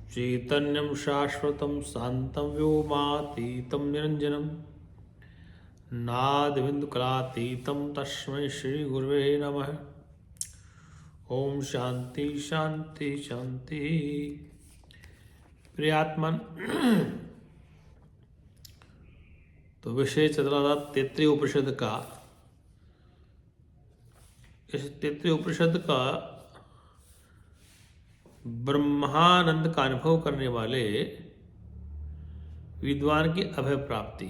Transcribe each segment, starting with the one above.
चैतन्यं शाश्वतं शान्तं व्योमातीतं निरञ्जनं नादबिन्दुकलातीतं तस्मै श्रीगुरुवे नमः। ओम शांति शांति शांति। प्रियात्मन, तो विषय चल रहा था तैत्तिरीय उपनिषद का। इस तैत्तिरीय उपनिषद का ब्रह्मानंद का अनुभव करने वाले विद्वान की अभय प्राप्ति,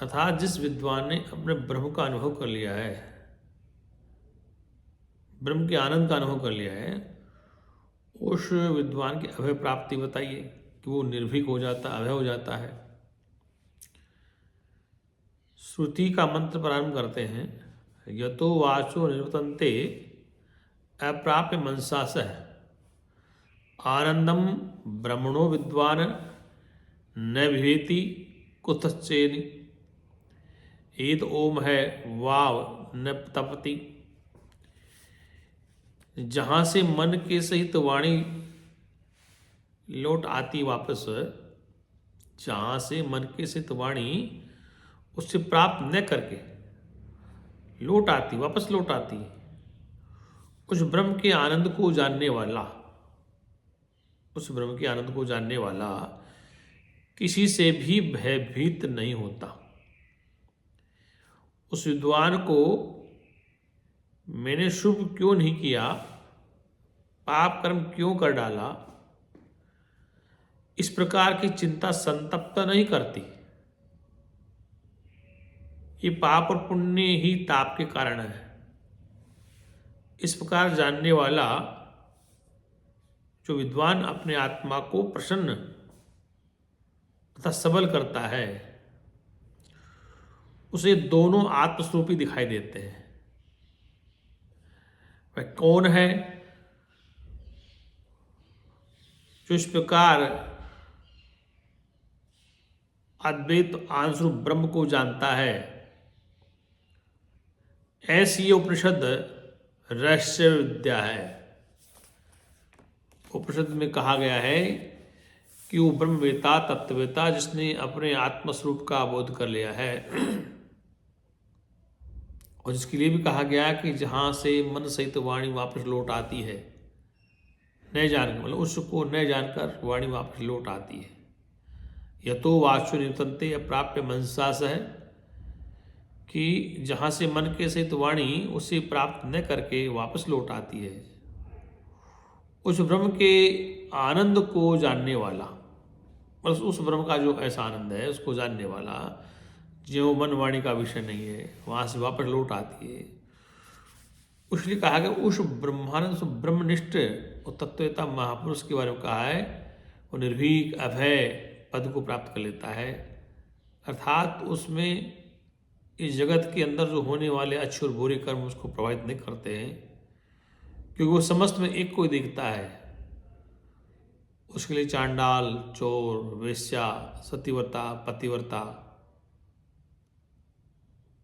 अर्थात जिस विद्वान ने अपने ब्रह्म का अनुभव कर लिया है, ब्रह्म के आनंद का अनुभव कर लिया है, उस विद्वान की अभय प्राप्ति बताइए कि वो निर्भीक हो जाता, अभय हो जाता है। श्रुति का मंत्र प्रारंभ करते हैं, यतो वाचो निवर्तन्ते अप्राप्य मनसासः आनंदम ब्रह्मणो विद्वान न विवेति कुतश्चेन। ईद ओम है वाव न तपति। जहाँ से मन के सहित वाणी लौट आती वापस, जहाँ से मन के सहित वाणी उससे प्राप्त न करके लौट आती, वापस लौट आती, उस ब्रह्म के आनंद को जानने वाला, उस ब्रह्म के आनंद को जानने वाला किसी से भी भयभीत नहीं होता। उस विद्वान को मैंने शुभ क्यों नहीं किया, पाप कर्म क्यों कर डाला, इस प्रकार की चिंता संतप्त नहीं करती। ये पाप और पुण्य ही ताप के कारण है। इस प्रकार जानने वाला जो विद्वान अपने आत्मा को प्रसन्न तथा सबल करता है, उसे दोनों आत्मस्वरूपी दिखाई देते हैं। वह कौन है जो इस प्रकार अद्वैत आंसरूप ब्रह्म को जानता है? ऐसी ये उपनिषद रहस्य विद्या है। उपनिषद में कहा गया है कि वो ब्रह्मवेता, तत्ववेता, जिसने अपने आत्मस्वरूप का बोध कर लिया है, और जिसके लिए भी कहा गया कि जहाँ से मन सहित वाणी वापस लौट आती है, न जानकर, मतलब उसको न जानकर वाणी वापस लौट आती है। यतो वाचो निवर्तन्ते अप्राप्य मनसासः, कि जहाँ से मन के सहित वाणी उसे प्राप्त न करके वापस लौट आती है, उस ब्रह्म के आनंद को जानने वाला, बस उस ब्रह्म का जो ऐसा आनंद है उसको जानने वाला, जो मन वाणी का विषय नहीं है, वहाँ से वापस लौट आती है। इसलिए कहा गया उस ब्रह्मानंद, उस ब्रह्मनिष्ठ और तत्ववेता महापुरुष के बारे में कहा है, वो निर्भीक अभय पद को प्राप्त कर लेता है। अर्थात उसमें इस जगत के अंदर जो होने वाले अच्छे और बुरे कर्म उसको प्रभावित नहीं करते हैं, क्योंकि वो समस्त में एक को ही देखता है। उसके लिए चांडाल, चोर, वेश्या, सतीव्रता, पतिव्रता,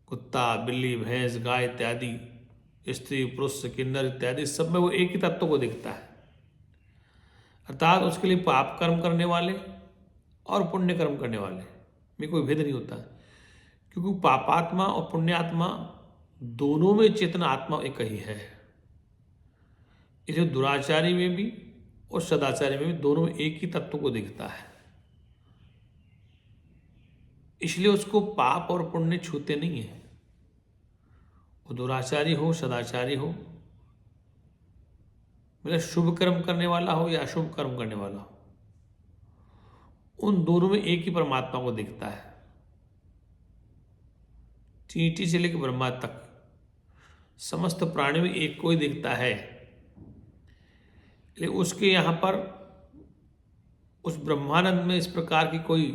कुत्ता, बिल्ली, भैंस, गाय इत्यादि, स्त्री, पुरुष, किन्नर इत्यादि, सब में वो एक ही तत्व को देखता है। अर्थात उसके लिए पाप कर्म करने वाले और पुण्य कर्म करने वाले में कोई भेद नहीं होता, क्योंकि पापात्मा और पुण्यात्मा दोनों में चेतन आत्मा एक ही है। इसलिए दुराचारी में भी और सदाचारी में भी दोनों में एक ही तत्व को देखता है। इसलिए उसको पाप और पुण्य छूते नहीं है। वो दुराचारी हो, सदाचारी हो, मतलब शुभ कर्म करने वाला हो या अशुभ कर्म करने वाला हो, उन दोनों में एक ही परमात्मा को देखता है। चींटी से लेकर ब्रह्मा तक समस्त प्राणी में एक को ही देखता है। लेकिन उसके यहाँ पर उस ब्रह्मानंद में इस प्रकार की कोई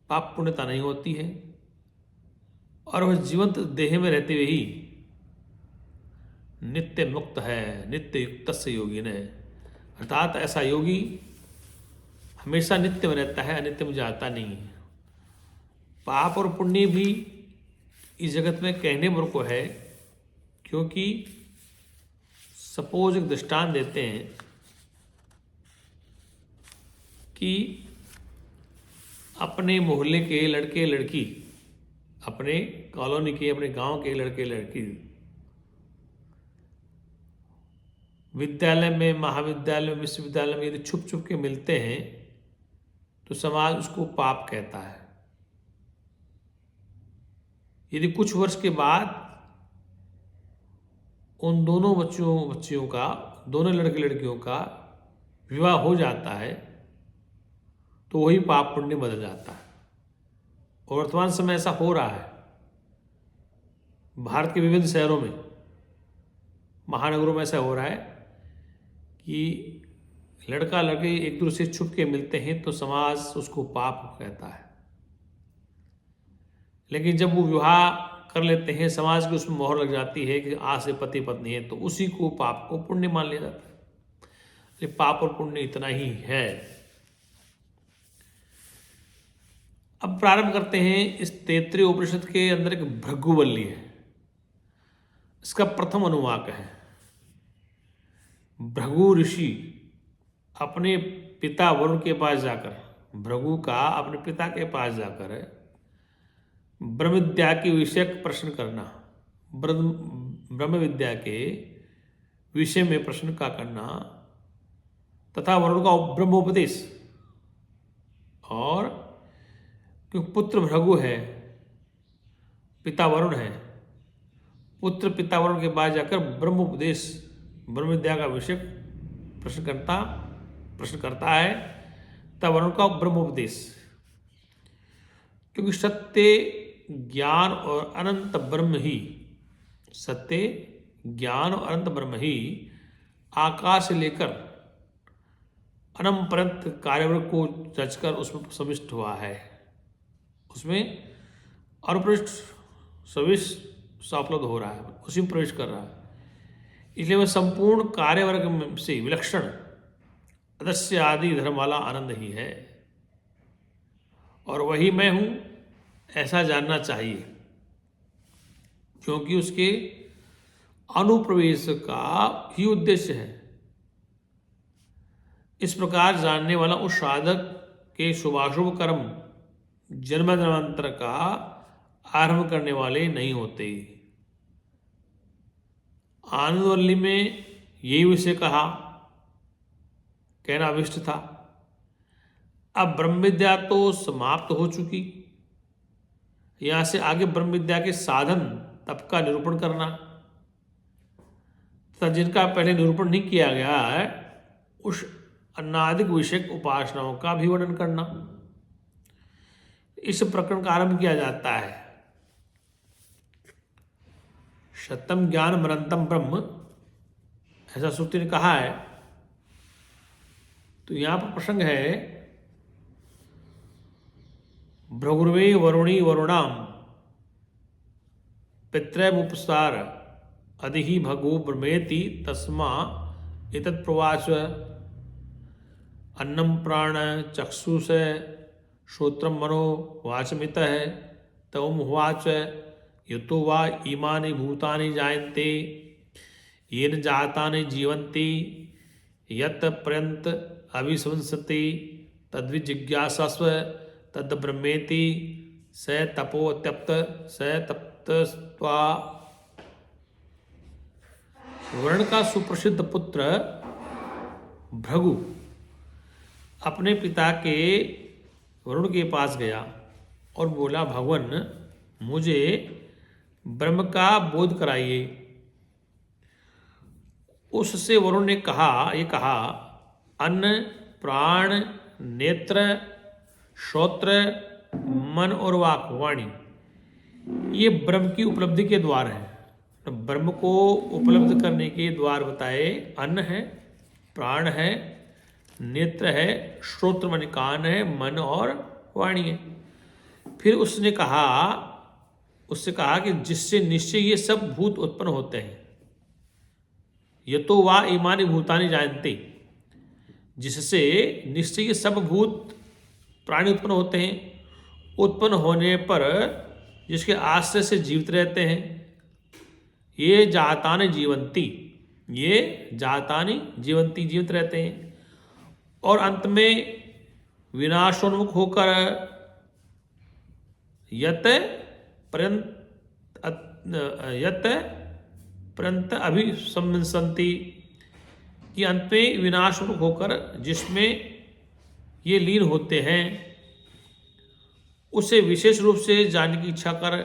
पाप पुण्यता नहीं होती है, और वह जीवंत देह में रहते हुए ही नित्य मुक्त है, नित्य युक्त से योगी ने। अर्थात ऐसा योगी हमेशा नित्य में रहता है, अनित्य में जाता नहीं है। पाप और पुण्य भी इस जगत में कहने पर को है, क्योंकि सपोज एक दृष्टांत देते हैं कि अपने मोहल्ले के लड़के लड़की, अपने कॉलोनी के, अपने गांव के लड़के लड़की विद्यालय में, महाविद्यालय में, विश्वविद्यालय में यदि छुप छुप के मिलते हैं तो समाज उसको पाप कहता है। यदि कुछ वर्ष के बाद उन दोनों बच्चियों का, दोनों लड़के लड़कियों का विवाह हो जाता है तो वही पाप पुण्य बदल जाता है। और वर्तमान समय ऐसा हो रहा है भारत के विभिन्न शहरों में, महानगरों में ऐसा हो रहा है कि लड़का लड़की एक दूसरे से छुप के मिलते हैं तो समाज उसको पाप कहता है। लेकिन जब वो विवाह कर लेते हैं, समाज की उसमें मोहर लग जाती है कि आज से पति पत्नी है, तो उसी को पाप को पुण्य मान लिया जाता है। ये पाप और पुण्य इतना ही है। अब प्रारंभ करते हैं। इस तैत्तिरीय उपनिषद के अंदर एक भृगुवल्ली है, इसका प्रथम अनुवाक है। भृगु ऋषि अपने पिता वरुण के पास जाकर, भृगु का अपने पिता के पास जाकर ब्रह्म विद्या के विषयक प्रश्न करना, ब्रह्म विद्या के विषय में प्रश्न का करना तथा वरुण का ब्रह्मोपदेश। और क्योंकि पुत्र भृगु है, पिता वरुण है, पुत्र पिता वरुण के पास जाकर ब्रह्मोपदेश, ब्रह्म विद्या का विषय प्रश्न करता है तब वरुण का ब्रह्मोपदेश। क्योंकि सत्य, ज्ञान और अनंत ब्रह्म ही, सत्य, ज्ञान और अनंत ब्रह्म ही आकाश से लेकर अनंत कार्यवर्ग को रचकर उसमें सविष्ट हुआ है, उसमें अनुप्रविष्ट सविष्ट उपलब्ध हो रहा है, उसी में प्रवेश कर रहा है। इसलिए वह संपूर्ण कार्यवर्ग से विलक्षण अदस्य आदि धर्म वाला आनंद ही है और वही मैं हूं, ऐसा जानना चाहिए। क्योंकि उसके अनुप्रवेश का ही उद्देश्य है। इस प्रकार जानने वाला उस साधक के शुभाशुभ कर्म जन्म जन्मांतर का आरंभ करने वाले नहीं होते। आनंदवल्ली में यही विषय कहना अभिष्ट था। अब ब्रह्म विद्या तो समाप्त हो चुकी, यहां से आगे ब्रह्म विद्या के साधन तप का निरूपण करना तथा जिनका पहले निरूपण नहीं किया गया है उस अनादिक विषयक उपासनाओं का भी वर्णन करना। इस प्रकरण का आरंभ किया जाता है। शतम ज्ञान मरंतम ब्रह्म, ऐसा श्रुति ने कहा है। तो यहां पर प्रसंग है भृगुर्वे वरुणी वरुणाम पितृमुपसार अधिहि भगो ब्रह्मेति तस्मा एतत् प्रवाच अन्नम प्राण चक्षुष श्रोत्रम मनो वाचमित है तम उवाच यतो वा इमानि भूतानि जायन्ते येन जातानि जीवन्ति यत् पर्यन्त अभिसंसति तद्विजिज्ञासास्व तद ब्रह्मेति स तपोत्यप्त स तप्तस्त्वा। वरुण का सुप्रसिद्ध पुत्र भृगु अपने पिता के वरुण के पास गया और बोला, भगवान मुझे ब्रह्म का बोध कराइए। उससे वरुण ने कहा, अन्न, प्राण, नेत्र, श्रोत्र, मन और वाक, वाणी, ये ब्रह्म की उपलब्धि के द्वार हैं। तो ब्रह्म को उपलब्ध करने के द्वार बताए। अन्न है, प्राण है, नेत्र है, श्रोत्र मन कान है, मन और वाणी है। फिर उससे कहा कि जिससे निश्चय ये सब भूत उत्पन्न होते हैं। यतो वा इमानि भूतानि जायन्ते, जिससे निश्चय ये सब भूत प्राणी उत्पन्न होते हैं। उत्पन्न होने पर जिसके आश्रय से जीवित रहते हैं। ये जातान जीवंती, ये जातानि जीवंती जीवित रहते हैं, और अंत में विनाशोन्मुख होकर यत पर्यंत अभिसंसन्ति, कि अंत में विनाशोन्मुख होकर जिसमें ये लीन होते हैं उसे विशेष रूप से जानने की इच्छा कर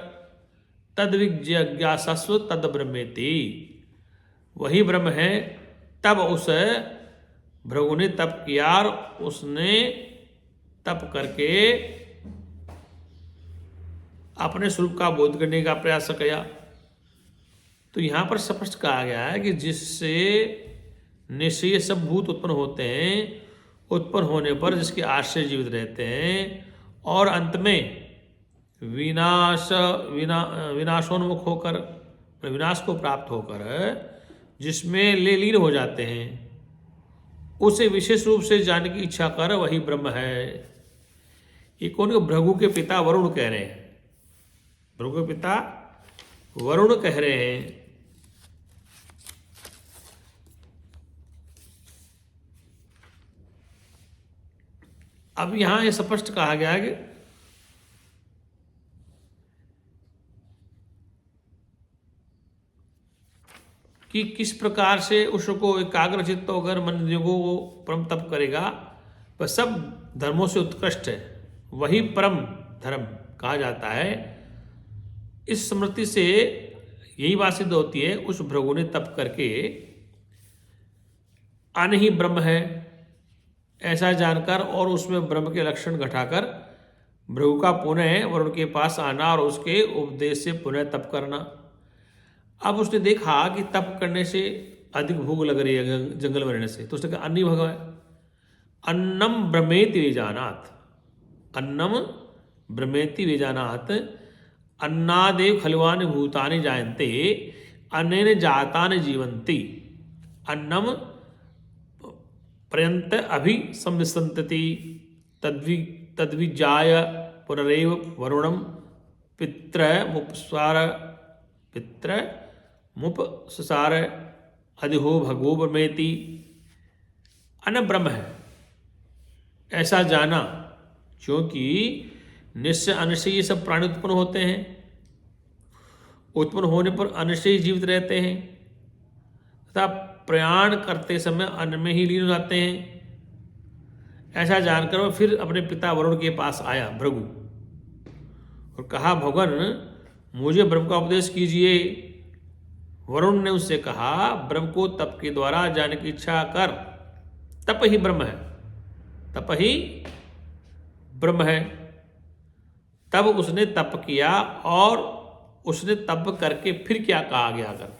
तद विज्ञासस्व तद ब्रह्मेति, वही ब्रह्म है। तब उस भृगु ने तप किया और उसने तप करके अपने स्वरूप का बोध करने का प्रयास किया। तो यहाँ पर स्पष्ट कहा गया है कि जिससे निश्चय सब भूत उत्पन्न होते हैं, उत्पन्न होने पर जिसके आश्रय जीवित रहते हैं और अंत में विनाशोन्मुख होकर, विनाश को प्राप्त होकर जिसमें लीन हो जाते हैं, उसे विशेष रूप से जानने की इच्छा कर वही ब्रह्म है। ये कौन? भृगु के पिता वरुण कह रहे हैं, भृगु के पिता वरुण कह रहे हैं। अब यहां ये स्पष्ट कहा गया है कि किस प्रकार से उसको एकाग्र चित्त होकर मन इंद्रियों को परम तप करेगा, वह सब धर्मों से उत्कृष्ट है, वही परम धर्म कहा जाता है। इस स्मृति से यही बात सिद्ध होती है, उस भृगु ने तप करके अन ही ब्रह्म है ऐसा जानकर और उसमें ब्रह्म के लक्षण घटाकर भृगु का पुनः वरुण के पास आना और उसके उपदेश से पुनः तप करना। अब उसने देखा कि तप करने से अधिक भूख लग रही है जंगल में रहने से, तो उसने कहा अन्नी भगवान अन्नम ब्रह्मेति विजानात, अन्नम ब्रह्मेति विजानात, अन्नादेव खलवानि भूतानि जायन्ते अन्नेन जातानि जीवन्ति, अन्नम पर्यंत अभि संविसंतति, तद्विजाय पुनरेव वरुणम पितृमुपसार अधिहो भगवो ब्रह्मेति। अन्न ब्रह्म है ऐसा जाना, क्योंकि निश्चय अन्न से ये सब प्राणी उत्पन्न होते हैं, उत्पन्न होने पर अन्न से ही जीवित रहते हैं तथा प्रयाण करते समय अन्न में ही लीन हो जाते हैं। ऐसा जानकर वह फिर अपने पिता वरुण के पास आया भृगु और कहा भगवान मुझे ब्रह्म का उपदेश कीजिए। वरुण ने उससे कहा ब्रह्म को तप के द्वारा जानने की इच्छा कर, तप ही ब्रह्म है, तप ही ब्रह्म है। तब उसने तप किया और उसने तप करके फिर क्या कहा गया, अगर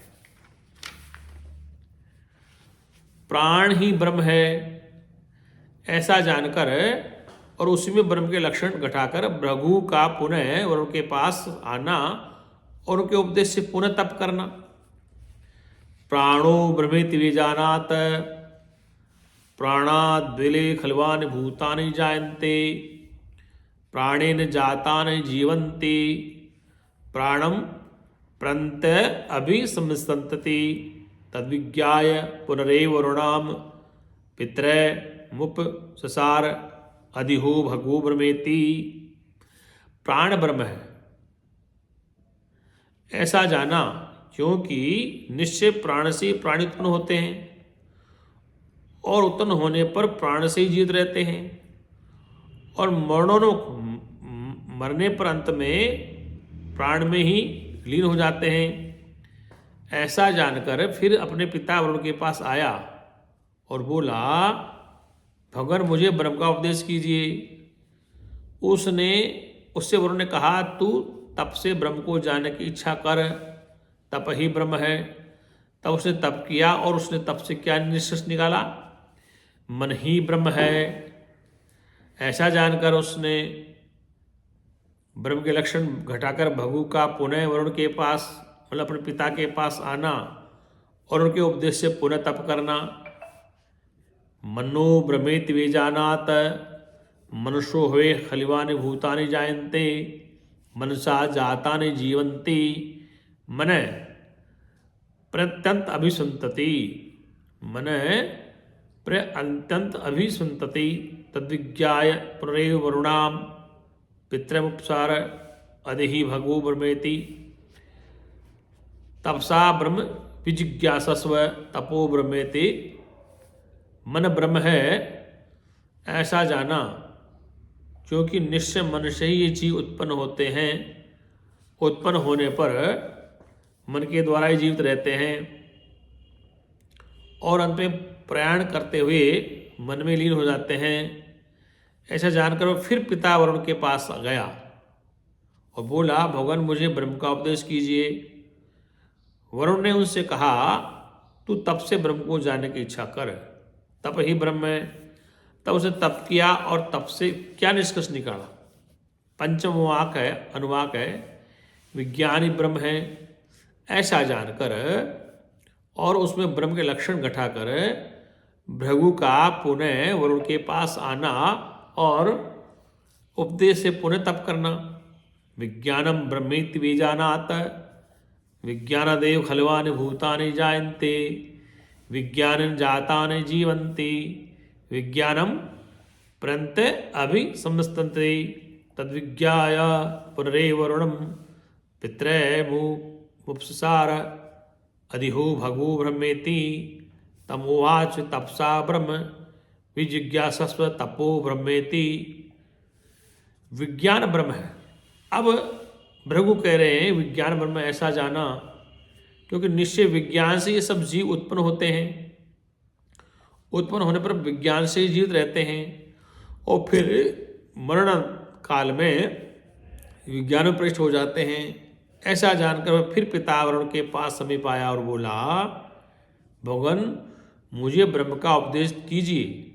प्राण ही ब्रह्म है ऐसा जानकर और उसी में ब्रह्म के लक्षण घटाकर भृगु का पुनः वरुण के पास आना और उनके उपदेश से पुनः तप करना। प्राणो ब्रह्मेति विजानात, प्राणाद्विले खलवानि भूतानि जायन्ते, प्राणेन जातानि जीवन्ति, प्राणम प्रंत अभिसंसन्तति, तद्विज्ञाय पुनरेव वरुणाम पितृमुपसार अधिहो भगवो ब्रह्मेति। प्राण ब्रह्म है ऐसा जाना, क्योंकि निश्चय प्राण से प्राणी उत्पन्न होते हैं और उत्पन्न होने पर प्राण से ही जीवित रहते हैं और मरने पर अंत में प्राण में ही लीन हो जाते हैं। ऐसा जानकर फिर अपने पिता वरुण के पास आया और बोला भगवान मुझे ब्रह्म का उपदेश कीजिए। उससे वरुण ने कहा तू तप से ब्रह्म को जानने की इच्छा कर, तप ही ब्रह्म है। तब उसने तप किया और उसने तप से क्या निष्कर्ष निकाला, मन ही ब्रह्म है। ऐसा जानकर उसने ब्रह्म के लक्षण घटाकर भृगु का पुनः वरुण के पास मतलब अपने पिता के पास आना और उनके उपदेश से पुनः तप करना। मनो ब्रह्मेति विजानात, मनुष्यो हुए खलिवानि भूतानि जायन्ते, मनसा जातानि जीवन्ति। मन प्रत्यंत अभिसंतति मन प्रत्यंत अभिसंतति तद्विज्ञाय पुनरेव वरुणाम पितृमुपसार अधिहि भगवो ब्रह्मेति तपसा ब्रह्म विजिज्ञासस्व तपो ब्रह्मेति। मन ब्रह्म है ऐसा जाना, क्योंकि निश्चय मन से ही ये जीव उत्पन्न होते हैं। उत्पन्न होने पर मन के द्वारा ही जीवित रहते हैं और अंत में प्रयाण करते हुए मन में लीन हो जाते हैं। ऐसा जानकर वो फिर पिता वरुण के पास गया और बोला, भगवान मुझे ब्रह्म का उपदेश कीजिए। वरुण ने उनसे कहा, तू तप से ब्रह्म को जानने की इच्छा कर, तप ही ब्रह्म है। तब उसने तप किया और तप से क्या निष्कर्ष निकाला? पंचम वाक है, अनुवाक है, विज्ञानी ब्रह्म है ऐसा जानकर और उसमें ब्रह्म के लक्षण घटाकर भृगु का पुनः वरुण के पास आना और उपदेश से पुनः तप करना। विज्ञानम ब्रह्मेति बीजानात विज्ञानदेव खलवानि भूतानि जायन्ते विज्ञानं जातानि जीवन्ति विज्ञानम प्रन्त अभिसंस्तन्ते तद्विज्ञाय पुनरेव वरुणम पितृमुपसार अधिहो भगवो ब्रह्मेति तमोवाच तपसा ब्रह्म विजिज्ञासस्व तपो ब्रह्मेति। विज्ञान ब्रह्म है। अब भृगु कह रहे हैं विज्ञान ब्रह्म ऐसा जाना, क्योंकि निश्चय विज्ञान से ये सब जीव उत्पन्न होते हैं। उत्पन्न होने पर विज्ञान से ही जीवित रहते हैं और फिर मरण काल में विज्ञान में प्रविष्ट हो जाते हैं। ऐसा जानकर वह फिर पिता वरुण के पास समीप आया और बोला, भगवान मुझे ब्रह्म का उपदेश कीजिए।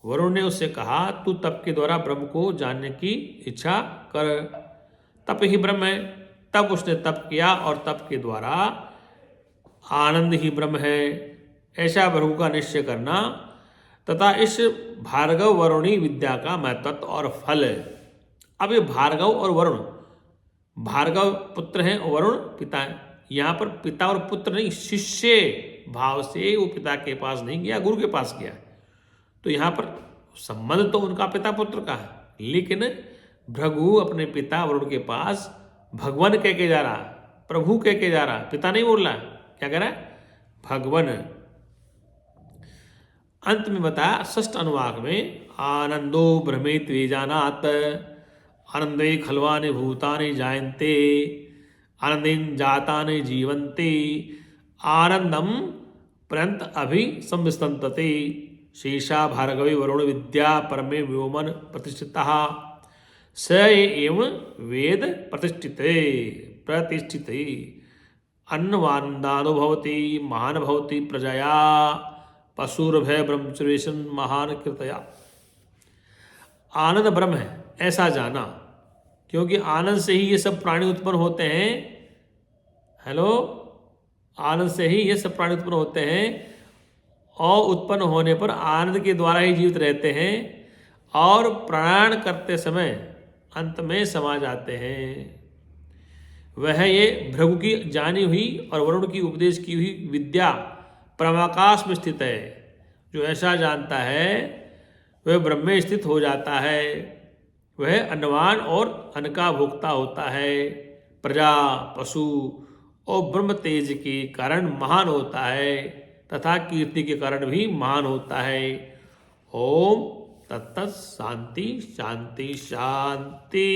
वरुण ने उससे कहा, तू तप के द्वारा ब्रह्म को जानने की इच्छा कर, तप ही ब्रह्म है। तब उसने तप किया और तप के द्वारा आनंद ही ब्रह्म है ऐसा भृगु का निश्चय करना तथा इस भार्गव वरुणी विद्या का महत्व और फल है। अब ये भार्गव और वरुण, भार्गव पुत्र हैं और वरुण पिता हैं। यहाँ पर पिता और पुत्र नहीं, शिष्य भाव से वो पिता के पास नहीं गया, गुरु के पास गया। तो यहाँ पर संबंध तो उनका पिता पुत्र का है, लेकिन भृगु अपने पिता वरुण के पास भगवान कह के जा रहा, प्रभु कह के जा रहा, पिता नहीं बोल रहा। क्या कह रहा है? भगवान। अंत में बताया षष्ठ अनुवाक में, आनंदो भ्रमेत वेजानात आनंदे खलवानि भूतानि जायन्ते आनंदेन जातानि जीवन्ते आनंदम प्रंत अभिसंस्तन्ते शेषा भार्गवे वरुण विद्या परमे व्योमन प्रतिष्ठितः स एवं वेद प्रतिष्ठिते अन्नवान्दानुभवति महान भवति प्रजया पशुर्भय ब्रह्मचर्येषु महान कृतया। आनंद ब्रह्म है ऐसा जाना, क्योंकि आनंद से ही ये सब प्राणी उत्पन्न होते हैं। हेलो, आनंद से ही ये सब प्राणी उत्पन्न होते हैं और उत्पन्न होने पर आनंद के द्वारा ही जीवित रहते हैं और प्रयाण करते समय अंत में समा जाते हैं। वह ये भृगु की जानी हुई और वरुण की उपदेश की हुई विद्या परमाकाश में स्थित है। जो ऐसा जानता है वह ब्रह्म में स्थित हो जाता है। वह अन्नवान और अन्न का भोक्ता होता है। प्रजा, पशु और ब्रह्म तेज के कारण महान होता है तथा कीर्ति के कारण भी महान होता है। ओम तत्तत् शांति शांति शांति।